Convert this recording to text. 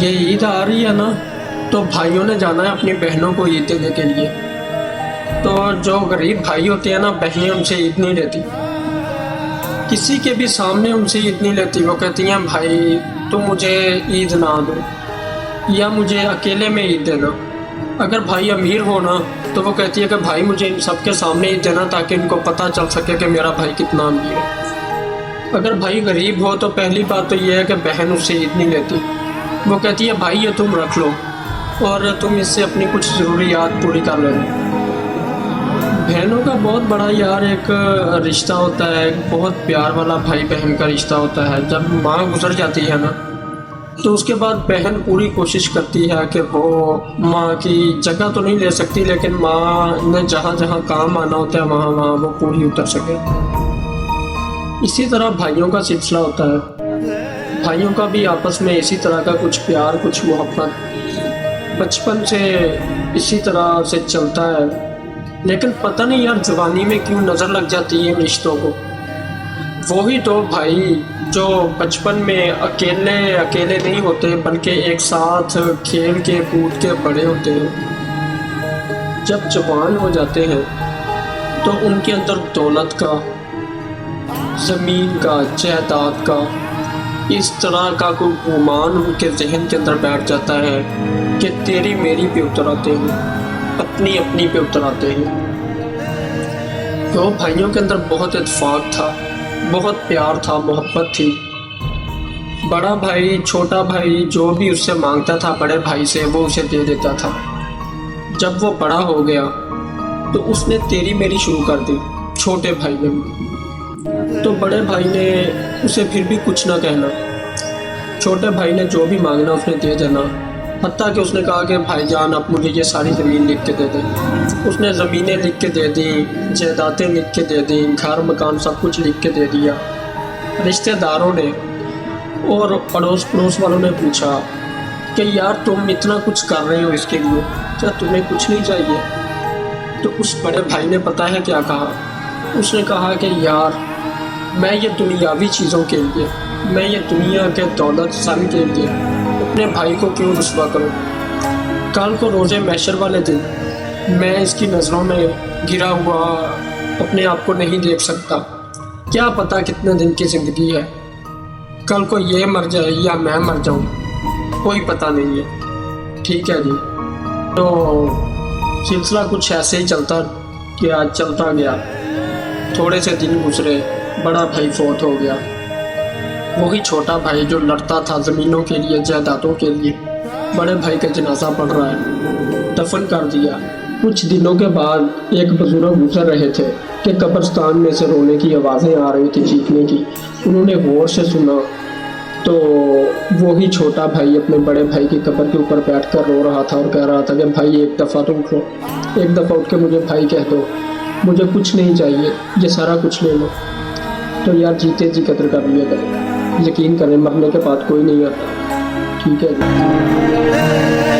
ये ईद आ रही है ना, तो भाइयों ने जाना है अपनी बहनों को ईद देने के लिए। तो जो गरीब भाई होते हैं ना, बहनें उनसे ईद नहीं लेती, किसी के भी सामने उनसे ईद नहीं लेती। वो कहती हैं भाई तुम मुझे ईद ना दो, या मुझे अकेले में ईद देना। अगर भाई अमीर हो ना, तो वो कहती है कि भाई मुझे इन सबके सामने ईद देना, ताकि इनको पता चल सके कि मेरा भाई कितना अमीर है। अगर भाई गरीब हो तो पहली बात तो ये है कि बहन उससे ईद नहीं लेती। वो कहती है भाई ये तुम रख लो और तुम इससे अपनी कुछ ज़रूरियात पूरी कर लेना। बहनों का बहुत बड़ा यार एक रिश्ता होता है, एक बहुत प्यार वाला भाई बहन का रिश्ता होता है। जब माँ गुजर जाती है ना, तो उसके बाद बहन पूरी कोशिश करती है कि वो माँ की जगह तो नहीं ले सकती, लेकिन माँ ने जहाँ जहाँ काम आना होता है वहाँ वहाँ वो पूरी उतर सके। इसी तरह भाइयों का सिलसिला होता है। भाइयों का भी आपस में इसी तरह का कुछ प्यार, कुछ मोहब्बत बचपन से इसी तरह से चलता है। लेकिन पता नहीं यार जवानी में क्यों नज़र लग जाती है रिश्तों को। वही तो भाई जो बचपन में अकेले अकेले नहीं होते, बल्कि एक साथ खेल के कूद के बड़े होते हैं, जब जवान हो जाते हैं तो उनके अंदर दौलत का, ज़मीन का, जायदाद का, इस तरह का कोई गुमान उनके जहन के अंदर बैठ जाता है कि तेरी मेरी पे उतर आते हैं, अपनी अपनी पे उतर आते हैं। तो भाइयों के अंदर बहुत इत्तेफाक था, बहुत प्यार था, मोहब्बत थी। बड़ा भाई छोटा भाई जो भी उससे मांगता था बड़े भाई से, वो उसे दे देता था। जब वो बड़ा हो गया तो उसने तेरी मेरी शुरू कर दी छोटे भाई ने। तो बड़े भाई ने उसे फिर भी कुछ ना कहना, छोटे भाई ने जो भी मांगना उसने दे देना। हत्ता कि उसने कहा कि भाईजान आप मुझे ये सारी ज़मीन लिख के दे दें। उसने ज़मीनें लिख के दे दी, जायदादें लिख के दे दी, घर मकान सब कुछ लिख के दे दिया। रिश्तेदारों ने और अड़ोस पड़ोस वालों ने पूछा कि यार तुम इतना कुछ कर रहे हो इसके लिए, क्या तुम्हें कुछ नहीं चाहिए? तो उस बड़े भाई ने पता है क्या कहा? उसने कहा कि यार मैं ये दुनियावी चीज़ों के लिए, मैं ये दुनिया के दौलत सन के लिए अपने भाई को क्यों रुस्वा करूं? कल को रोज़े महशर वाले दिन मैं इसकी नज़रों में गिरा हुआ अपने आप को नहीं देख सकता। क्या पता कितने दिन की ज़िंदगी है, कल को ये मर जाए या मैं मर जाऊं, कोई पता नहीं है। ठीक है जी। तो सिलसिला कुछ ऐसे ही चलता गया चलता गया। थोड़े से दिन गुजरे, बड़ा भाई फौत हो गया। वही छोटा भाई जो लड़ता था ज़मीनों के लिए, जायदादों के लिए, बड़े भाई का जनाजा पड़ रहा है, दफन कर दिया। कुछ दिनों के बाद एक बुजुर्ग गुजर रहे थे कि कब्रिस्तान में से रोने की आवाज़ें आ रही थी, चीखने की। उन्होंने गौर से सुना तो वही छोटा भाई अपने बड़े भाई की कब्र के ऊपर बैठकर रो रहा था और कह रहा था कि भाई एक दफ़ा तो उठो, एक दफ़ा उठ के मुझे भाई कह दो, मुझे कुछ नहीं चाहिए, ये सारा कुछ ले लो। तो यार जीते जी कदर कर लिया करें, यकीन करें मरने के बाद कोई नहीं आता। ठीक है।